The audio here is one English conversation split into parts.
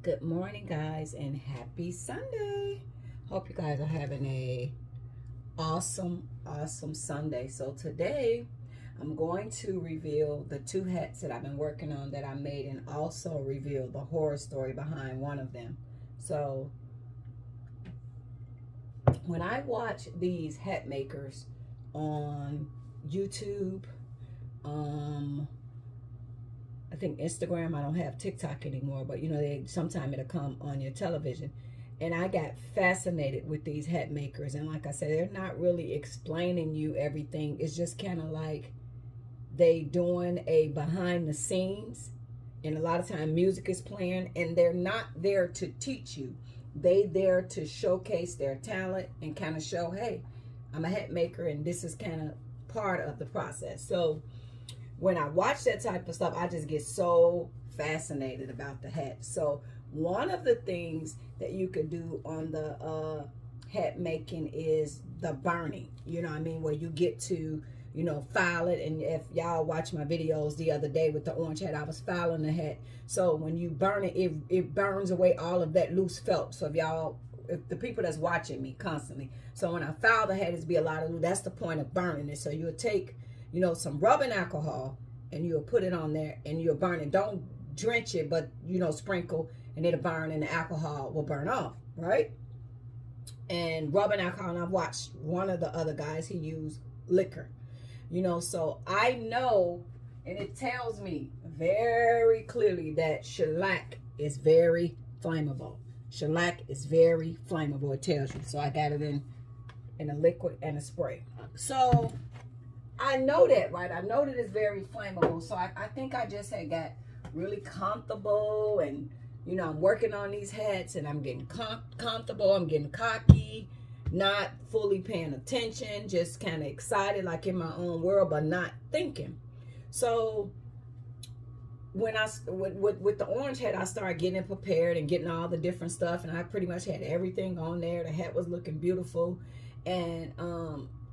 Good morning, guys, and happy Sunday. Hope you guys are having a awesome Sunday. So today I'm going to reveal the two hats that I've been working on that I made, and also reveal the horror story behind one of them. So when I watch these hat makers on YouTube, I think Instagram, I don't have TikTok anymore, but they sometime it'll come on your television. And I got fascinated with these hat makers. And like I said, they're not really explaining you everything. It's just kind of like they doing a behind the scenes. And a lot of time music is playing, and they're not there to teach you. They there to showcase their talent and kind of show, hey, I'm a hat maker and this is kind of part of the process. So when I watch that type of stuff, I just get so fascinated about the hat. So one of the things that you could do on the hat making is the burning. You know what I mean? Where you get to, file it. And if y'all watch my videos the other day with the orange hat, I was filing the hat. So when you burn it, it burns away all of that loose felt. So if the people that's watching me constantly, so when I file the hat, it's be a lot of, that's the point of burning it. So you'll take some rubbing alcohol, and you'll put it on there, and you'll burn it. Don't drench it, but sprinkle, and it'll burn, and the alcohol will burn off, right? And rubbing alcohol, and I've watched one of the other guys, he used liquor, so I know, and it tells me very clearly that shellac is very flammable. Shellac is very flammable, it tells you. So I got it in a liquid and a spray. So I know that, right? I know that it's very flammable. So I think I just had got really comfortable, and I'm working on these hats, and I'm getting comfortable. I'm getting cocky, not fully paying attention, just kind of excited, like in my own world, but not thinking. So when with the orange hat, I started getting prepared and getting all the different stuff, and I pretty much had everything on there. The hat was looking beautiful, and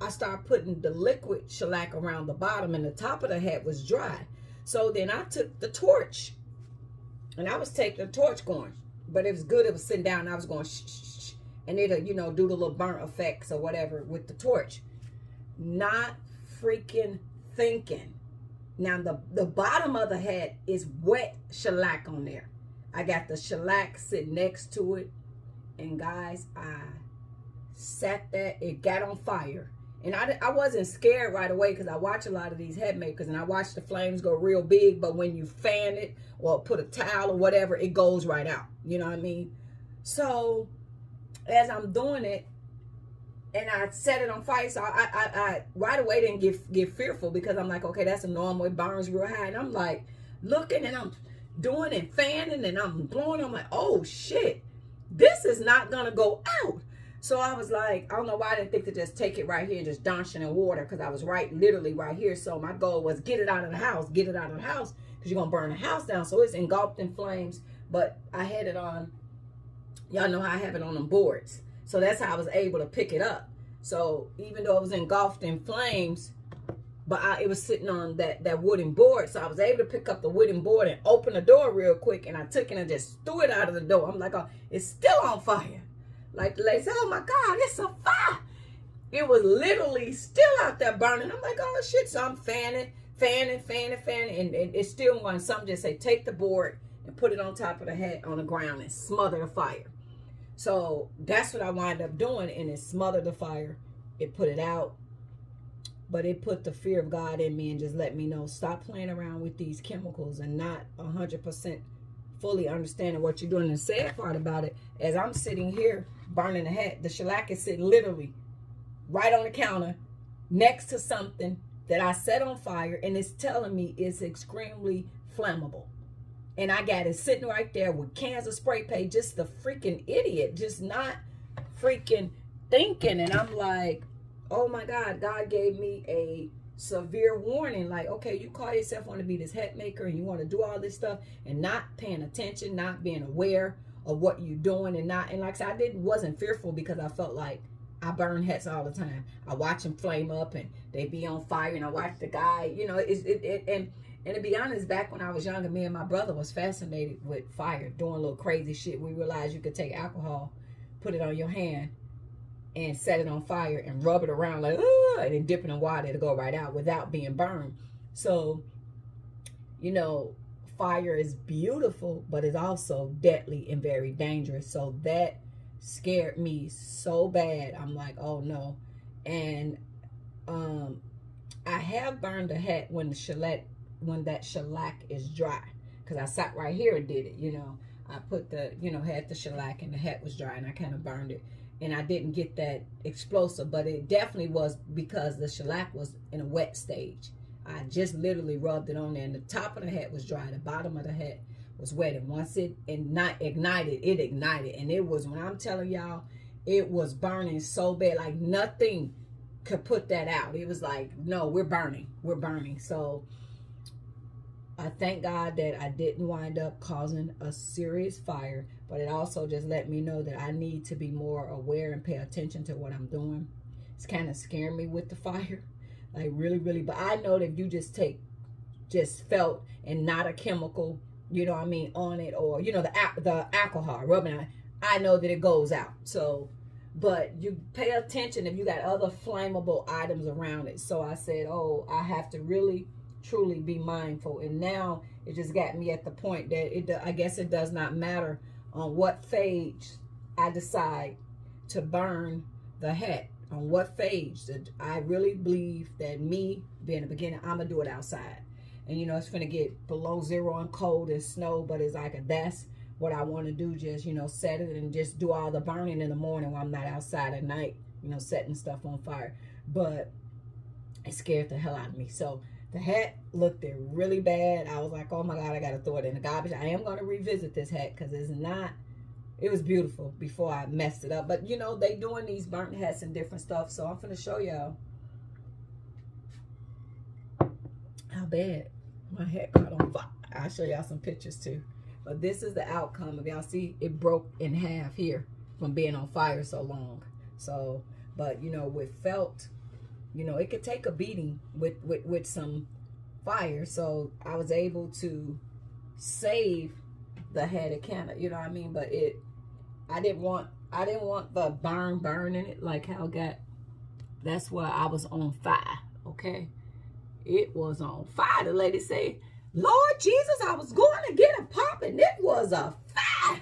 I started putting the liquid shellac around the bottom, and the top of the hat was dry. So then I took the torch, and I was taking the torch going, but it was good. It was sitting down, and I was going shh, shh, shh, and it'll do the little burnt effects or whatever with the torch. Not freaking thinking. Now the bottom of the hat is wet shellac on there. I got the shellac sitting next to it, and guys, I sat there. It got on fire. And I wasn't scared right away, because I watch a lot of these hat makers, and I watch the flames go real big, but when you fan it or put a towel or whatever, it goes right out. You know what I mean? So as I'm doing it, and I set it on fire, so I right away didn't get fearful, because I'm like, okay, that's a normal, it burns real high. And I'm like looking, and I'm doing and fanning, and I'm blowing. I'm like, oh shit, this is not gonna go out. So I was like, I don't know why I didn't think to just take it right here, just dunk it in water, because I was literally right here. So my goal was get it out of the house, because you're going to burn the house down. So it's engulfed in flames, but I had it on, y'all know how I have it on them boards. So that's how I was able to pick it up. So even though it was engulfed in flames, but it was sitting on that wooden board. So I was able to pick up the wooden board and open the door real quick, and I took it and just threw it out of the door. I'm like, oh, it's still on fire. Like the lady said, oh my God, it's a fire. It was literally still out there burning. I'm like, oh shit. So I'm fanning, and it's still going. Some just say, take the board and put it on top of the hat on the ground and smother the fire. So that's what I wind up doing, and it smothered the fire. It put it out, but it put the fear of God in me and just let me know, stop playing around with these chemicals and not 100% fully understanding what you're doing. And the sad part about it, as I'm sitting here burning the hat, the shellac is sitting literally right on the counter next to something that I set on fire, and it's telling me it's extremely flammable. And I got it sitting right there with cans of spray paint, just the freaking idiot, just not freaking thinking. And I'm like, oh my God, God gave me a severe warning, like, okay, you call yourself want to be this hat maker, and you want to do all this stuff and not paying attention, not being aware of what you're doing, and like I said, I wasn't fearful, because I felt like I burn hats all the time. I watch them flame up and they be on fire, and I watch the guy, and And to be honest, back when I was younger, me and my brother was fascinated with fire, doing little crazy shit. We realized you could take alcohol, put it on your hand, and set it on fire and rub it around like, and then dip it in water to go right out without being burned. So, you know, fire is beautiful, but it's also deadly and very dangerous. So that scared me so bad. I'm like, oh no. And I have burned a hat when that shellac is dry, because I sat right here and did it. You know, I put the, you know, had the shellac and the hat was dry, and I kind of burned it, and I didn't get that explosive, but it definitely was because the shellac was in a wet stage. I just literally rubbed it on there, and the top of the hat was dry, the bottom of the hat was wet, and once it ignited, it ignited, and it was, when I'm telling y'all, it was burning so bad, like nothing could put that out. It was like, no, we're burning. So I thank God that I didn't wind up causing a serious fire, but it also just let me know that I need to be more aware and pay attention to what I'm doing. It's kind of scaring me with the fire, like really, really. But I know that if you just felt and not a chemical, you know what I mean, on it, or, you know, the alcohol rubbing it, I know that it goes out. So, but you pay attention if you got other flammable items around it. So I said, oh, I have to really truly be mindful. And now it just got me at the point that I guess it does not matter on what phase I decide to burn the hat, on what phase. I really believe that me being a beginner, I'm gonna do it outside. And you know, it's gonna get below zero and cold and snow, but it's like, that's what I want to do. Just, you know, set it and just do all the burning in the morning while I'm not outside at night, you know, setting stuff on fire. But it scared the hell out of me. So the hat looked really bad. I was like, oh my God, I got to throw it in the garbage. I am going to revisit this hat because it was beautiful before I messed it up. But, you know, they doing these burnt hats and different stuff. So I'm going to show y'all how bad my hat caught on fire. I'll show y'all some pictures too. But this is the outcome. If y'all see, it broke in half here from being on fire so long. So, but, you know, with felt, you know, it could take a beating with some fire. So I was able to save the hat. It kind of, you know what I mean? But I didn't want the burn in it, like how that's why I was on fire. Okay, it was on fire. The lady said, Lord Jesus, I was going to get a pop and it was a fire.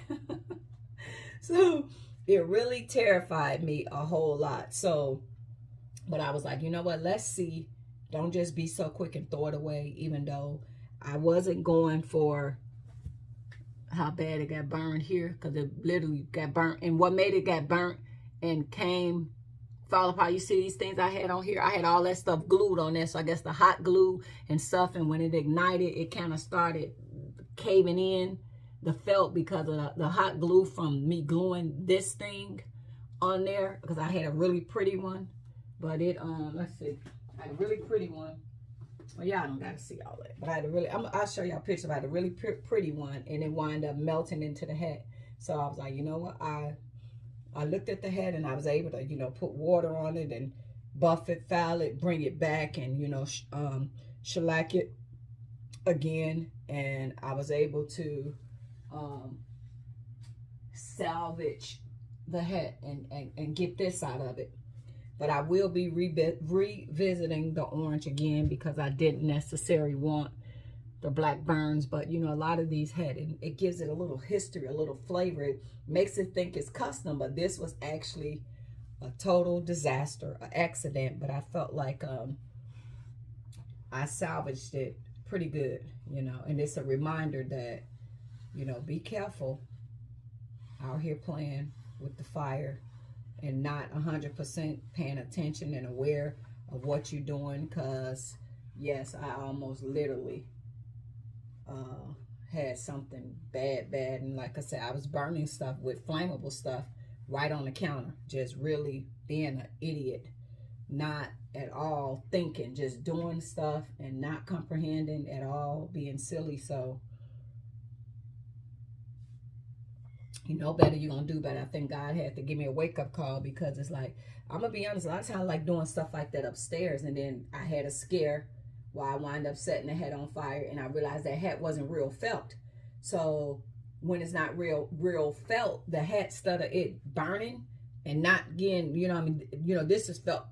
So it really terrified me a whole lot. So, but I was like, you know what, let's see. Don't just be so quick and throw it away, even though I wasn't going for how bad it got burned here, because it literally got burnt. And what made it got burnt and fall apart, you see these things I had on here? I had all that stuff glued on there. So I guess the hot glue and stuff, and when it ignited, it kind of started caving in the felt because of the hot glue from me gluing this thing on there, because I had a really pretty one. But it, let's see, I had a really pretty one. Well, y'all don't gotta see all that, but I had a really, I'll show y'all a picture. I had a really pretty one, and it wound up melting into the hat. So I was like, you know what, I looked at the hat and I was able to, you know, put water on it and buff it, file it, bring it back, and, you know, shellac it again. And I was able to salvage the hat and get this out of it. But I will be revisiting the orange again, because I didn't necessarily want the black burns. But, you know, a lot of these had, it gives it a little history, a little flavor. It makes it think it's custom, but this was actually a total disaster, an accident. But I felt like I salvaged it pretty good, you know. And it's a reminder that, you know, be careful out here playing with the fire and not 100% paying attention and aware of what you're doing. Because yes, I almost literally had something bad, and like I said, I was burning stuff with flammable stuff right on the counter, just really being an idiot, not at all thinking, just doing stuff and not comprehending at all, being silly. So you know better, you're gonna do better. I think God had to give me a wake-up call, because it's like, I'm gonna be honest, a lot of times I like doing stuff like that upstairs, and then I had a scare Well, I wind up setting the hat on fire, and I realized that hat wasn't real felt. So when it's not real felt, the hat started it burning and not getting, you know, I mean, you know, this is felt,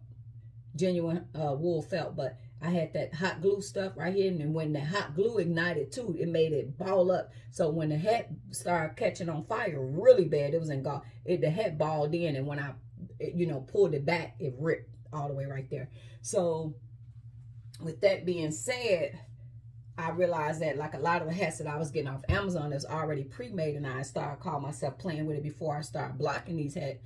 genuine wool felt, but I had that hot glue stuff right here, and then when the hot glue ignited too, it made it ball up. So when the hat started catching on fire really bad, it was in God. The hat balled in, and when I, you know, pulled it back, it ripped all the way right there. So with that being said, I realized that like a lot of the hats that I was getting off Amazon is already pre-made, and I started calling myself playing with it before I started blocking these hats.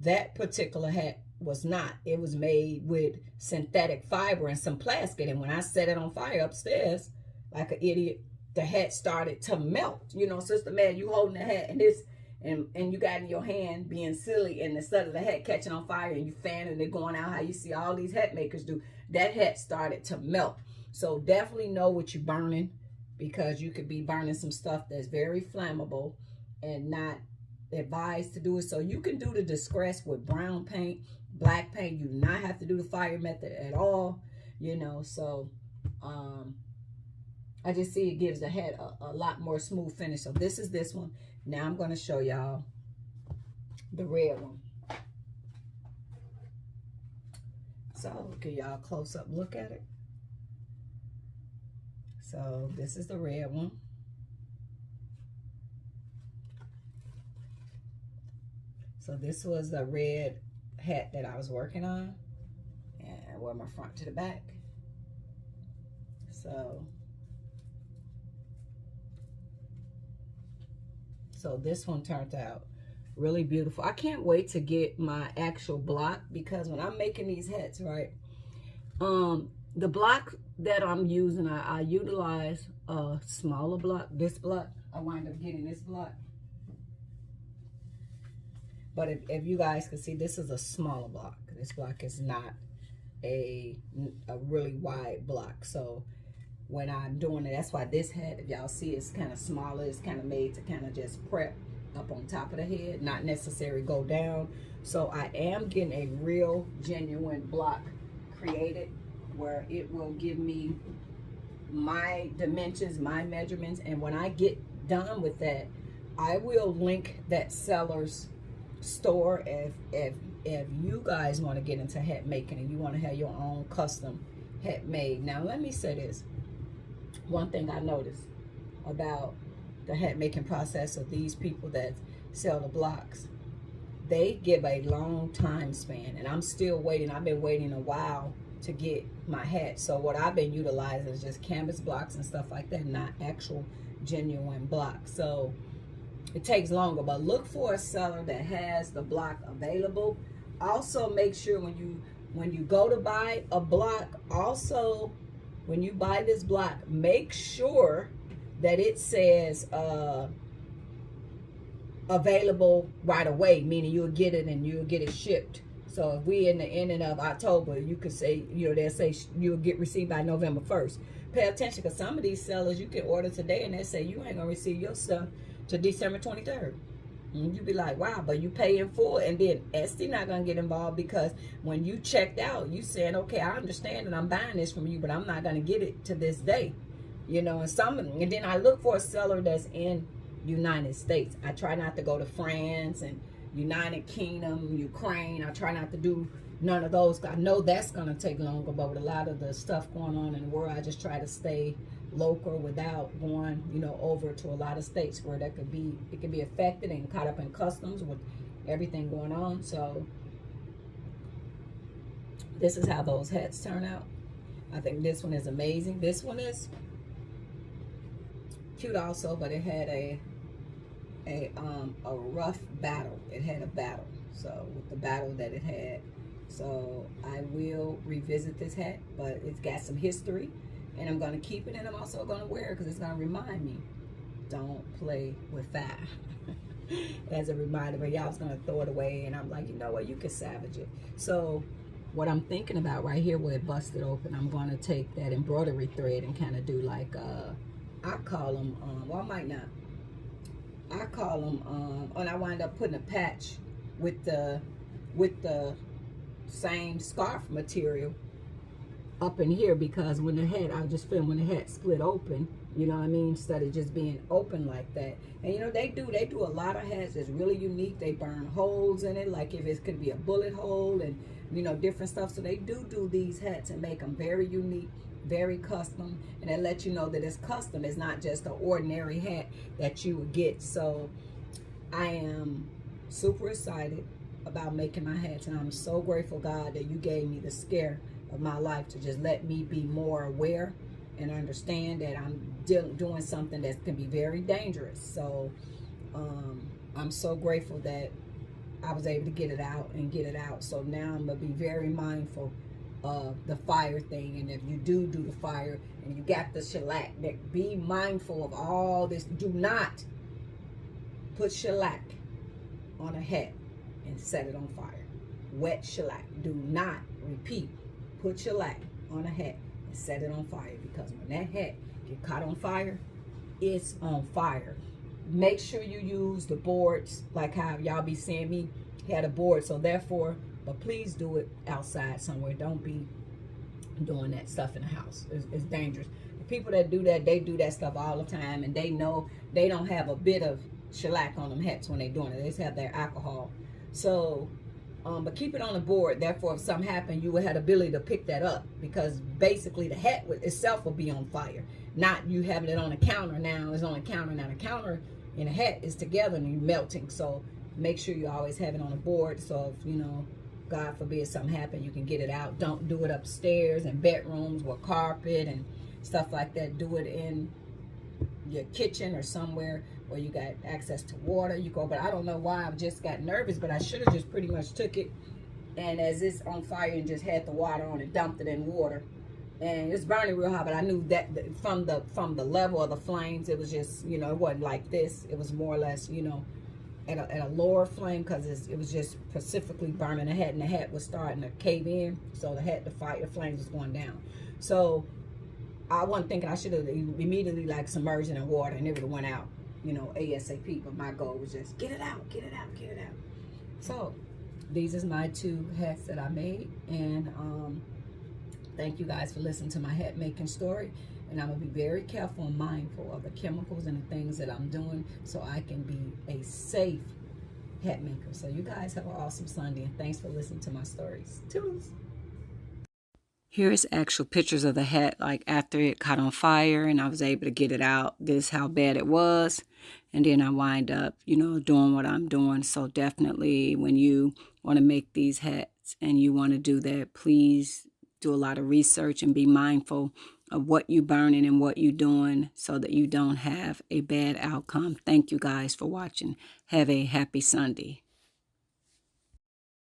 That particular hat was not. It was made with synthetic fiber and some plastic, and when I set it on fire upstairs like an idiot, the hat started to melt. You know, Sister Mad, you holding the hat and this and you got in your hand being silly, and instead of the hat catching on fire and you fanning it going out how you see all these hat makers do, that hat started to melt. So definitely know what you're burning, because you could be burning some stuff that's very flammable and not advised to do it. So you can do the distress with brown paint, black paint. You do not have to do the fire method at all, you know. So I just see it gives the hat a lot more smooth finish. So this is this one. Now I'm going to show y'all the red one. So can y'all close up look at it? So this is the red one. So this was the red hat that I was working on, and I wear my front to the back. So this one turned out really beautiful. I can't wait to get my actual block, because when I'm making these hats, right, the block that I'm using, I utilize a smaller block. This block, I wind up getting this block. But if you guys can see, this is a smaller block. This block is not a really wide block. So when I'm doing it, that's why this hat, if y'all see, it's kind of smaller. It's kind of made to kind of just prep up on top of the head, not necessarily go down. So I am getting a real genuine block created where it will give me my dimensions, my measurements. And when I get done with that, I will link that seller's store if you guys want to get into hat making and you want to have your own custom hat made. Now let me say this. One thing I noticed about the hat making process of these people that sell the blocks, they give a long time span, and I'm still waiting. I've been waiting a while to get my hat. So what I've been utilizing is just canvas blocks and stuff like that, not actual genuine blocks. So it takes longer, but look for a seller that has the block available. Also make sure when you go to buy a block, also when you buy this block, make sure that it says available right away, meaning you'll get it and you'll get it shipped. So if we in the ending of October, you could say, you know, they'll say you'll get received by November 1st. Pay attention, because some of these sellers, you can order today and they say you ain't gonna receive your stuff to December 23rd. And you be like, wow, but you pay in full, and then Etsy not gonna get involved, because when you checked out, you saying, okay, I understand that I'm buying this from you, but I'm not gonna get it to this day, you know. And then I look for a seller that's in United States. I try not to go to France and United Kingdom, Ukraine. I try not to do none of those. I know that's gonna take longer, but with a lot of the stuff going on in the world, I just try to stay local without going, you know, over to a lot of states where it could be affected and caught up in customs with everything going on. So this is how those hats turn out. I think this one is amazing. This one is cute also, but it had a rough battle. It had a battle. So with the battle that it had, so I will revisit this hat, but it's got some history. And I'm going to keep it, and I'm also going to wear it because it's going to remind me, don't play with fire. As a reminder, but y'all was going to throw it away. And I'm like, you know what? You can salvage it. So what I'm thinking about right here where it busted open, I'm going to take that embroidery thread and kind of do like, I call them, well, I might not. I call them, and I wind up putting a patch with the same scarf material up in here, because when the hat, I just feel when the hat split open, you know what I mean, instead of just being open like that. And you know, they do a lot of hats that's really unique. They burn holes in it, like if it could be a bullet hole, and you know, different stuff. So they do these hats and make them very unique, very custom, and they let you know that it's custom. It's not just an ordinary hat that you would get. So I am super excited about making my hats, and I'm so grateful, God, that you gave me the scare of my life to just let me be more aware and understand that I'm doing something that can be very dangerous. So I'm so grateful that I was able to get it out and get it out. So now I'm gonna be very mindful of the fire thing. And if you do the fire and you got the shellac, be mindful of all this. Do not put shellac on a hat and set it on fire. Wet shellac. Do not, repeat, put shellac on a hat and set it on fire, because when that hat get caught on fire, it's on fire. Make sure you use the boards, like how y'all be seeing me had a board. So therefore, but please do it outside somewhere. Don't be doing that stuff in the house. It's dangerous. The people that do that, they do that stuff all the time, and they know they don't have a bit of shellac on them hats when they're doing it. They just have their alcohol. So but keep it on the board. Therefore, if something happened, you would have the ability to pick that up, because basically the hat itself will be on fire. Not you having it on a counter now. It's on a counter now. The counter and the hat is together and you're melting. So make sure you always have it on the board. So if, you know, God forbid something happened, you can get it out. Don't do it upstairs in bedrooms with carpet and stuff like that. Do it in your kitchen or somewhere where you got access to water. You go, but I don't know why I just got nervous, but I should have just pretty much took it, and as it's on fire, and just had the water on it, dumped it in water, and it's burning real hot. But I knew that from the level of the flames, it was just, you know, it wasn't like this. It was more or less, you know, at a lower flame, because it was just specifically burning the hat, and the hat was starting to cave in. So the flames was going down. So I wasn't thinking I should have immediately like submerged it in water, and it would have went out, you know, ASAP. But my goal was just get it out, get it out, get it out. So these is my 2 hats that I made, and thank you guys for listening to my hat making story. And I'm gonna be very careful and mindful of the chemicals and the things that I'm doing, so I can be a safe hat maker. So you guys have an awesome Sunday, and thanks for listening to my stories. Toodles. Here is actual pictures of the hat, like after it caught on fire and I was able to get it out. This is how bad it was. And then I wind up, you know, doing what I'm doing. So definitely when you want to make these hats and you want to do that, please do a lot of research and be mindful of what you're burning and what you're doing, so that you don't have a bad outcome. Thank you guys for watching. Have a happy Sunday.